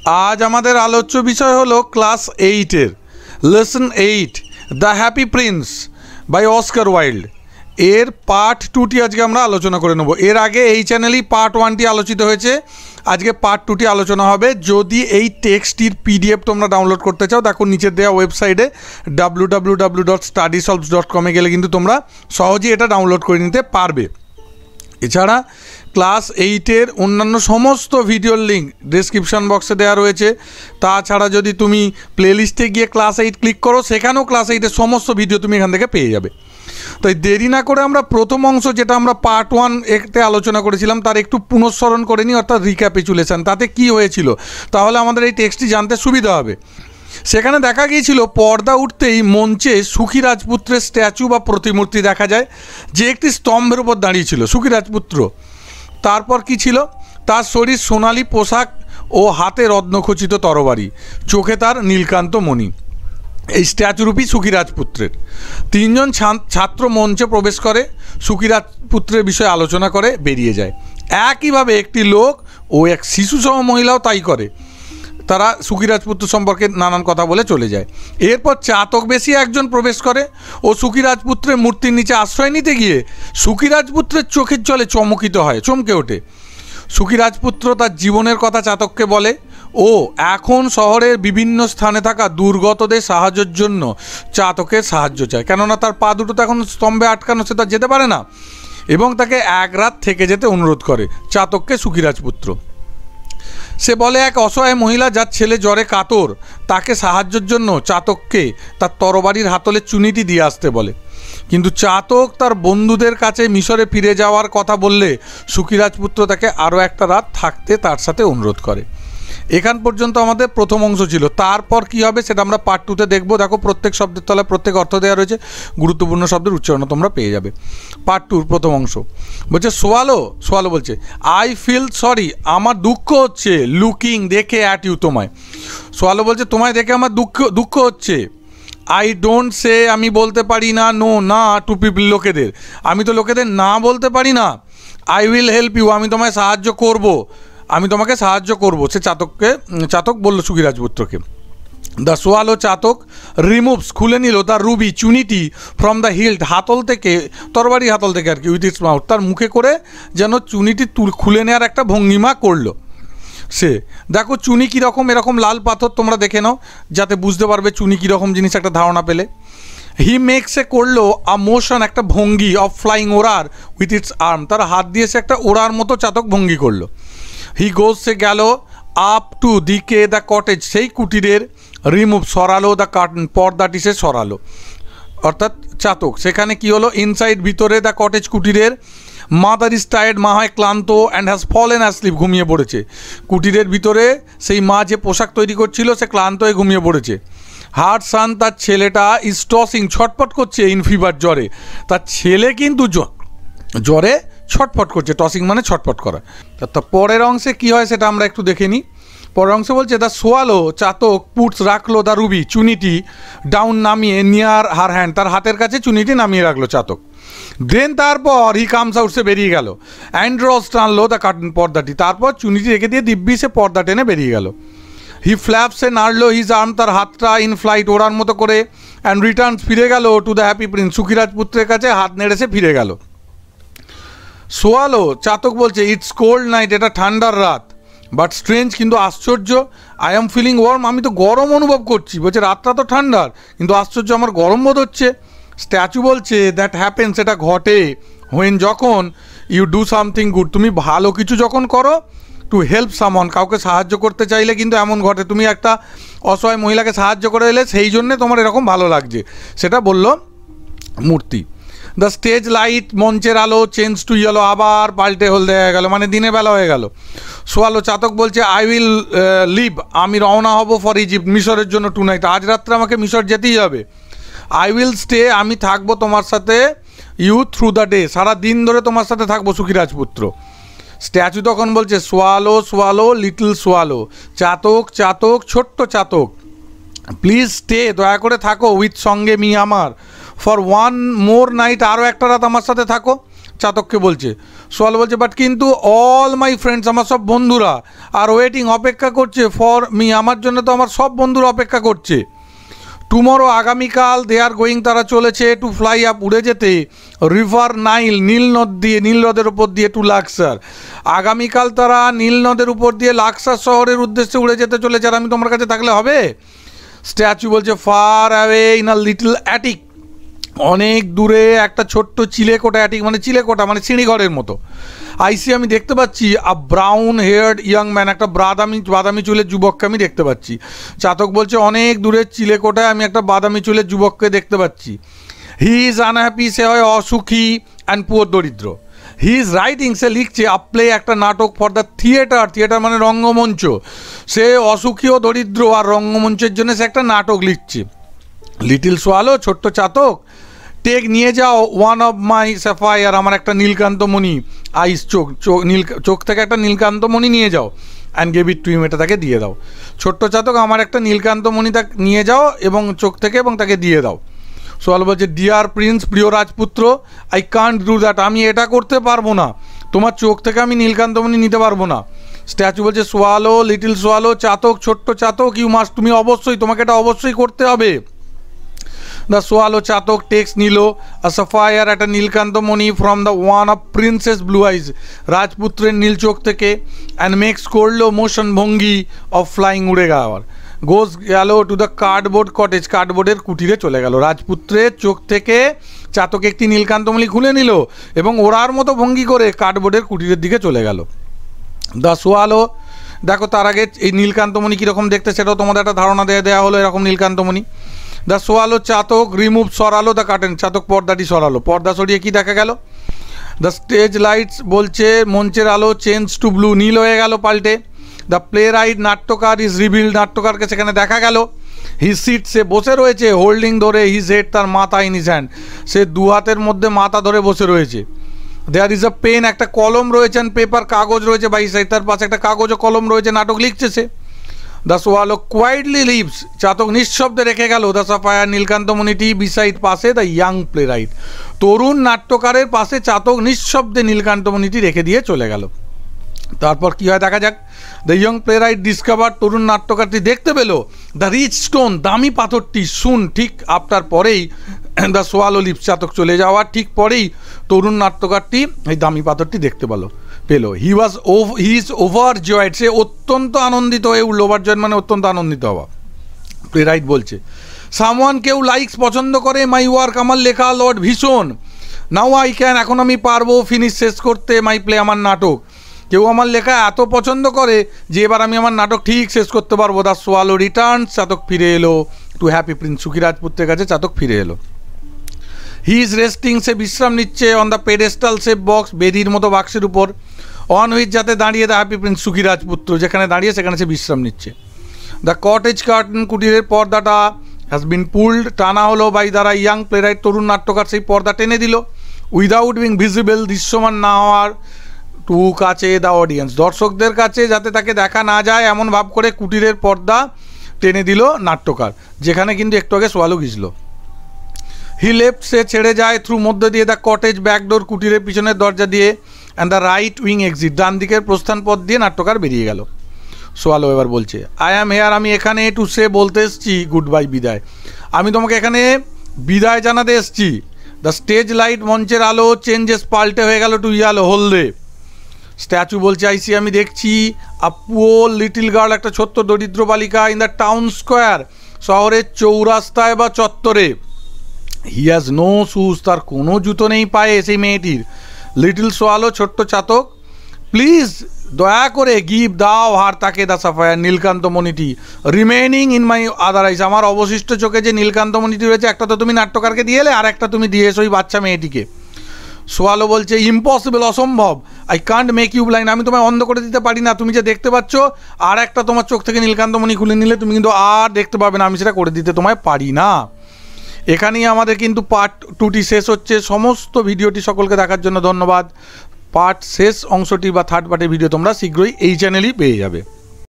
आज आमादेर आलोच्य विषय हलो class 8 lesson 8 the happy prince by Oscar Wilde एर पार्ट 2टी आज के आमरा आलोचना करे नेब। एर आगे এই চ্যানেলেই পার্ট 1টি আলোচিত হয়েছে, আজকে পার্ট 2টি আলোচনা হবে। যদি এই টেক্সটটির পিডিএফ তোমরা ডাউনলোড করতে চাও দেখো নিচে দেওয়া ওয়েবসাইটে www.studysolves.com এ গেলে কিন্তু তোমরা সহজেই এটা ডাউনলোড করে নিতে পারবে। এছাড়া ক্লাস 8 অন্যান্য সমস্ত ভিডিওর লিঙ্ক ডেসক্রিপশন বক্সে দেওয়া রয়েছে। তাছাড়া যদি তুমি প্লেলিস্টে গিয়ে ক্লাস 8 ক্লিক করো সেখানেও ক্লাস 8 সমস্ত ভিডিও তুমি এখান থেকে পেয়ে যাবে। তাই দেরি না করে আমরা প্রথম অংশ যেটা আমরা পার্ট 1 এতে আলোচনা করেছিলাম তার একটু পুনঃস্মরণ করে নিই, অর্থাৎ রিক্যাপিচুলেশন। তাতে কি হয়েছিল তাহলে আমাদের এই টেক্সটটি জানতে সুবিধা হবে। সেখানে দেখা গিয়েছিল পর্দা উঠতেই মঞ্চে সুখী রাজপুত্রের স্ট্যাচু বা প্রতিমূর্তি দেখা যায়, যে একটি স্তম্ভের উপর দাঁড়িয়ে ছিল সুখী রাজপুত্র। তারপর কি ছিল, তার শরীর সোনালী পোশাক ও হাতে রত্নখচিত তরবারি, চোখে তার নীলকান্ত মণি। এই স্ট্যাচুরূপী সুখী রাজপুত্রের তিনজন ছাত্র মঞ্চে প্রবেশ করে, সুখী রাজপুত্রের বিষয়ে আলোচনা করে বেরিয়ে যায়। একইভাবে একটি লোক ও এক শিশুসহ মহিলাও তাই করে, তারা সুখী রাজপুত্র সম্পর্কে নানান কথা বলে চলে যায়। এরপর চাতক বেশি একজন প্রবেশ করে ও সুখী রাজপুত্রের মূর্তির নিচে আশ্রয় নিতে গিয়ে সুখী রাজপুত্রের চোখের জলে চমকে ওঠে। সুখী রাজপুত্র তার জীবনের কথা চাতককে বলে ও এখন শহরের বিভিন্ন স্থানে থাকা দুর্গতদের সাহায্যের জন্য চাতকের সাহায্য চায়, কেননা তার পা দুটো তো এখন স্তম্ভে আটকানো, সে তার যেতে পারে না, এবং তাকে এক রাত থেকে যেতে অনুরোধ করে চাতককে সুখী রাজপুত্র। সে বলে এক অসহায় মহিলা যার ছেলে জ্বরে কাতর তাকে সাহায্যের জন্য চাতককে তার তরবারির হাতলে চুনিটি দিয়ে আসতে বলে। কিন্তু চাতক তার বন্ধুদের কাছে মিশরে ফিরে যাওয়ার কথা বললে সুখী রাজপুত্র তাকে আরও একটা রাত থাকতে তার সাথে অনুরোধ করে। এখান পর্যন্ত আমাদের প্রথম অংশ ছিল। তারপর কি হবে সেটা আমরা পার্ট 2তে দেখবো। দেখো প্রত্যেক শব্দের তলায় প্রত্যেক অর্থ দেওয়া রয়েছে, গুরুত্বপূর্ণ শব্দের উচ্চারণ তোমরা পেয়ে যাবে। পার্ট 2 প্রথম অংশ বলছে সোয়ালো বলছে আই ফিল সরি, আমার দুঃখ হচ্ছে, লুকিং দেখে অ্যাট ইউ, তোমায়। সোয়ালো বলছে তোমায় দেখে আমার দুঃখ হচ্ছে। আই ডোন্ট সে, আমি বলতে পারি না, নো না টু পিপল, লোকেদের, আমি তো লোকেদের না বলতে পারি না। আই উইল হেল্প ইউ, আমি তোমায় সাহায্য করব, আমি তোমাকে সাহায্য করব। সে চাতক বলল সুখী রাজপুত্রকে। দ্য সোয়ালো, চাতক, রিমুভস, খুলে নিল তার রুবি চুনিটি ফ্রম দ্য হিল্ড, হাতল থেকে, তরবারি হাতল থেকে আর কি, উইথ ইটস মাউথ, তার মুখে করে যেন চুনিটি খুলে নেওয়ার একটা ভঙ্গিমা করলো সে। দেখো চুনি কীরকম, এরকম লাল পাথর তোমরা দেখে নাও যাতে বুঝতে পারবে চুনি কীরকম জিনিস, একটা ধারণা পেলে। হি মেক্সে করলো আ মোশন, একটা ভঙ্গি, অফ ফ্লাইং, ওড়ার, উইথ ইটস আর্ম, তার হাত দিয়ে সে একটা ওড়ার মতো চাতক ভঙ্গি করলো। হি গোজ, সে গেল আপ টু দিকে দ্য কটেজ, সেই কুটিরের, রিমুভ, সরালো, দ্য কার্টন, পর্দাটি সে সরালো, অর্থাৎ চাতক। সেখানে কি হলো, ইনসাইড, ভিতরে, দ্য কটেজ, কুটিরের, মাদার ইজ টায়ার্ড, মা হয় ক্লান্ত, অ্যান্ড হ্যাজ ফলেন অ্যাসলিপ, ঘুমিয়ে পড়েছে। কুটিরের ভিতরে সেই মা যে পোশাক তৈরি করছিল সে ক্লান্ত হয়ে ঘুমিয়ে পড়েছে। হার সান, তার ছেলেটা, ইজ টসিং, ছটপট করছে, ইন ফিভার, জ্বরে, তার ছেলে কিন্তু জ্বরে ছটফট করছে, টসিং মানে ছটফট করা। তা পরের অংশে কি হয় সেটা আমরা একটু দেখে নিই। পরের অংশে বলছে দ্য সোয়ালো, চাতক, পুটস, রাখলো দ্য রুবি, চুনিটি, ডাউন, নামিয়ে, নিয়ার হার হ্যান্ড, তার হাতের কাছে চুনিটি নামিয়ে রাখলো চাতক। দেন তারপর হি কামস আউট, সে বেরিয়ে গেল। অ্যান্ড্রস, টানলো দ্য কার্টন, পর্দাটি, তারপর চুনিটি রেখে দিয়ে দিব্যি সে পর্দা টেনে বেরিয়ে গেল। হি ফ্ল্যাপস, সে নাড়লো হিজ আর্ম, তার হাতটা, ইন ফ্লাইট, ওড়ার মতো করে, অ্যান্ড রিটার্নস, ফিরে গেল, টু দ্য হ্যাপি প্রিন্স, সুখী রাজপুত্রের কাছে হাত নেড়ে সে ফিরে গেল। সোয়ালো, চাতক বলছে ইটস কোল্ড নাইট, এটা ঠান্ডার রাত, বাট স্ট্রেঞ্জ, কিন্তু আশ্চর্য, আই এম ফিলিং ওয়ার্ম, আমি তো গরম অনুভব করছি। বলছে রাতটা তো ঠান্ডার কিন্তু আশ্চর্য আমার গরম বোধ হচ্ছে। স্ট্যাচু বলছে দ্যাট হ্যাপেন্স, এটা ঘটে, হোয়েন, যখন, ইউ ডু সামথিং গুড, তুমি ভালো কিছু যখন করো, টু হেল্প সামওয়ান, কাউকে সাহায্য করতে চাইলে কিন্তু এমন ঘটে, তুমি একটা অসহায় মহিলাকে সাহায্য করে এলে সেই জন্যে তোমার এরকম ভালো লাগছে, সেটা বলল মূর্তি। দ্য স্টেজ লাইট, মঞ্চের আলো, চেঞ্জ টু ইয়েলো, আবার পাল্টে হলদে হয়ে গেল, মানে দিনের বেলা হয়ে গেল। সোয়ালো, চাতক বলছে আই উইল লিভ, আমি রওনা হব ফর ইজিপ্ট, মিশরের জন্য টু নাইট, আজ রাত্রে আমাকে মিশর যেতেই হবে। আই উইল স্টে, আমি থাকবো তোমার সাথে, ইউ থ্রু দ্য ডে, সারা দিন ধরে তোমার সাথে থাকবো সুখী রাজপুত্র। স্ট্যাচু তখন বলছে সোয়ালো, সোয়ালো, লিটল সোয়ালো, চাতক, চাতক, ছোট্ট চাতক, প্লিজ স্টে, দয়া করে থাকো, উইথ, সঙ্গে, মি, আমার, ফর ওয়ান মোর নাইট, আরও একটা রাত আমার সাথে থাকো। চাতককে বলছে। সোয়ালো বলছে বাট কিন্তু অল মাই ফ্রেন্ডস, আমার সব বন্ধুরা আর ওয়েটিং, অপেক্ষা করছে ফর মি, আমার জন্য তো আমার সব বন্ধুরা অপেক্ষা করছে। টুমরো, আগামীকাল দে আর গোয়িং, তারা চলেছে টু ফ্লাই আপ, উড়ে যেতে, রিভার নাইল, নীল নদ দিয়ে, নীল নদের উপর দিয়ে টু লাক্সার, আগামীকাল তারা নীল নদের উপর দিয়ে লাক্সার শহরের উদ্দেশ্যে উড়ে যেতে চলেছে। আর আমি তোমার কাছে থাকলে হবে? স্ট্যাচু বলছে far away in a little attic, অনেক দূরে একটা ছোট্ট চিলেকোঠা, অ্যাটিক মানে চিলেকোঠা মানে সিঁড়িঘরের মতো। আইসি, আমি দেখতে পাচ্ছি আ ব্রাউন হেয়ার্ড ইয়াং ম্যান, একটা বাদামি চুলের যুবককে আমি দেখতে পাচ্ছি। চাতক বলছে অনেক দূরের চিলেকোঠায় আমি একটা বাদামি চুলের যুবককে দেখতে পাচ্ছি। হি ইজ আনহ্যাপি, সে হয় অসুখী, অ্যান্ড পুয়ার, দরিদ্র। হি ইজ রাইটিং, সে লিখছে আ প্লে, একটা নাটক, ফর দ্য থিয়েটার, থিয়েটার মানে রঙ্গমঞ্চ। সে অসুখী ও দরিদ্র আর রঙ্গমঞ্চের জন্য সে একটা নাটক লিখছে। লিটিল সোয়ালো, ছোট্ট চাতক, টেক, নিয়ে যাও ওয়ান অফ মাই স্যাফায়ার, আমার একটা নীলকান্তমণি, আইস, চোখ থেকে একটা নীলকান্তমণি নিয়ে যাও, and gave it to him, এটা তাকে দিয়ে দাও। ছোট্ট চাতক, আমার একটা নীলকান্তমণি তাকে নিয়ে যাও এবং চোখ থেকে, এবং তাকে দিয়ে দাও। সোয়ালো বলছে ডিয়ার প্রিন্স, প্রিয় রাজপুত্র, আই কান্ট ডু দ্যাট, আমি এটা করতে পারবো না, তোমার চোখ থেকে আমি নীলকান্তমণি নিতে পারবো না। স্ট্যাচু বলছে সোয়ালো, লিটিল সোয়ালো, চাতক, ছোট্ট চাতক, ইউ মাস্ট, তুমি অবশ্যই, তোমাকে এটা অবশ্যই করতে হবে। দ্য সোয়ালো, চাতক, টেক্স, নিল আ সাফায়ার, একটা নীলকান্তমণি, from the one of prince's blue eyes, রাজপুত্রের নীল চোখ থেকে, অ্যান্ড মেক্স, করলো মোশন, ভঙ্গি, অফ ফ্লাইং, উড়ে যাওয়ার। গোজ, গেল টু দ্য কার্ডবোর্ড কটেজ, কার্ডবোর্ডের কুটিরে চলে গেল। রাজপুত্রের চোখ থেকে চাতক একটি নীলকান্তমণি খুলে নিল এবং ওড়ার মতো ভঙ্গি করে কার্ডবোর্ডের কুটিরের দিকে চলে গেল। দ্য সোয়ালো, দেখো তার আগে এই নীলকান্তমণি কীরকম দেখতে সেটাও তোমাদের একটা ধারণা দেওয়া হলো, এরকম নীলকান্তমণি। দ্য সোয়ালো, চাতক, রিমুভ, সরালো দ্য কার্টেন, চাতক পর্দাটি সরালো, পর্দা সরিয়ে কি দেখা গেল? দ্য স্টেজ লাইটস, বলছে মঞ্চের আলো, চেঞ্জ টু ব্লু, নীল হয়ে গেল পাল্টে। দ্য প্লে রাইট, নাট্যকার, ইজ রিভিল্ড, নাট্যকারকে সেখানে দেখা গেল। হিজ সিট, সে বসে রয়েছে, হোল্ডিং, ধরে, হিজ হেড, তার মাথা, ইন হিজ হ্যান্ড, সে দু হাতের মধ্যে মাথা ধরে বসে রয়েছে। দেয়ার ইজ আ পেন, একটা কলম রয়েছে, অ্যান্ড পেপার, কাগজ রয়েছে বাই সাইড, তার পাশে একটা কাগজ ও কলম রয়েছে, নাটক লিখছে সে। দ্য সোয়ালো কোয়াইটলি লিভস, চাতক নিঃশব্দে রেখে গেল দ্য সাফায়ার, নীলকান্তমণিটি, বিসাইড, পাশে, দ্য ইয়াং প্লে রাইট, তরুণ নাট্যকারের পাশে চাতক নিঃশব্দে নীলকান্তমণিটি রেখে দিয়ে চলে গেল। তারপর কী হয় দেখা যাক। The young playwright discover, তরুণ নাট্যকারটি দেখতে পেল দ্য রিচ স্টোন, দামি পাথরটি, শুন, ঠিক আফটার, পরেই, দ্য সোয়ালো লিভস, চাতক চলে যাওয়ার ঠিক পরেই তরুণ নাট্যকারটি এই দামি পাথরটি দেখতে পেল। হি ইজ ওভার জয়েড, সে অত্যন্ত আনন্দিত হয়ে উঠল। ওভার জয়েড মানে অত্যন্ত আনন্দিত হওয়া। প্লে রাইট বলছে সামওয়ান, কেউ লাইকস, পছন্দ করে, মাই ওয়ার্ক, আমার লেখা, লর্ড, ভীষণ, নাও আই ক্যান, এখন আমি পারবো, ফিনিশ, শেষ করতে, মাই প্লে, আমার নাটক, কেউ আমার লেখা এত পছন্দ করে যে এবার আমি আমার নাটক ঠিক শেষ করতে পারবো। দ্য সোয়ালো রিটার্নস, চাতক ফিরে এলো টু হ্যাপি প্রিন্স, সুখী রাজপুত্রের কাছে চাতক ফিরে এলো। হি ইজ রেস্টিং, সে বিশ্রাম নিচ্ছে, on the pedestal shape box, বেদির মতো বাক্সের উপর, অন হুইচ, যাতে দাঁড়িয়ে, দ্য হ্যাপি প্রিন্স, সুখী রাজপুত্র, যেখানে দাঁড়িয়ে সেখানে সে বিশ্রাম নিচ্ছে। দ্য কটেজ কার্টেন, কুটিরের পর্দাটা, হ্যাজ বিন পুলড, টানা হলো, বাই দ্বারা ইয়াং প্লে রাইট, তরুণ নাট্যকার সেই পর্দা টেনে দিল, উইদাউট বিং ভিজিবল, দৃশ্যমান না হওয়ার, টু, কাছে, দ্য অডিয়েন্স, দর্শকদের কাছে, যাতে তাকে দেখা না যায় এমন ভাব করে কুটিরের পর্দা টেনে দিল নাট্যকার, যেখানে কিন্তু একটু আগে সোয়ালো গিয়েছিল। হি লেফট, সে ছেড়ে যায়, থ্রু, মধ্যে দিয়ে, দ্য কটেজ ব্যাকডোর, কুটিরের পিছনের দরজা দিয়ে, and the right wing exit, ডান দিকের প্রস্থান পথ দিয়ে নাট্যকার বেরিয়ে গেল। সোয়ালো এবার বলছে আই অ্যাম হেয়ার, আমি এখানে, টু সে, বলতে এসছি, গুড বাই, বিদায়, আমি তোমাকে এখানে বিদায় জানাতে এসছি। দ্য স্টেজ লাইট, মঞ্চের আলো, চেঞ্জেস, পাল্টে হয়ে গেল টু ইয়ালো, হলদে। স্ট্যাচু বলছে আইসি, আমি দেখছি, আ পুওর লিটিল গার্ল, একটা ছোট্ট দরিদ্র বালিকা, ইন দ্য টাউন স্কোয়ার, শহরের চৌরাস্তায় বা চত্বরে। হি হ্যাজ নো শুজ, তার কোনো জুতো নেই পায়ে সেই মেয়েটির। লিটিল সোয়ালো, ছোট্ট চাতক, প্লিজ, দয়া করে, গিভ, দাও, হার তাকে, দ্য সাফায়ার, নীলকান্তমণিটি, remaining in my other eyes, আমার অবশিষ্ট চোখে যে নীলকান্তমণিটি রয়েছে, একটা তো তুমি নাট্যকারকে দিয়ে এলে, আর একটা তুমি দিয়ে এসো ওই বাচ্চা মেয়েটিকে। সোয়ালো বলছে ইম্পসিবল, অসম্ভব, I can't make you blind, আমি তোমায় অন্ধ করে দিতে পারি না, তুমি যে দেখতে পাচ্ছ, আর একটা তোমার চোখ থেকে নীলকান্তমণি খুলে নিলে তুমি কিন্তু আর দেখতে পাবে না, আমি সেটা করে দিতে তোমায় পারি না। এখানেই আমাদের কিন্তু পার্ট 2টি শেষ হচ্ছে। সমস্ত ভিডিওটি সকলকে দেখার জন্য ধন্যবাদ। পার্ট শেষ অংশটি বা থার্ড পার্টের ভিডিও তোমরা শীঘ্রই এই চ্যানেলেই পেয়ে যাবে।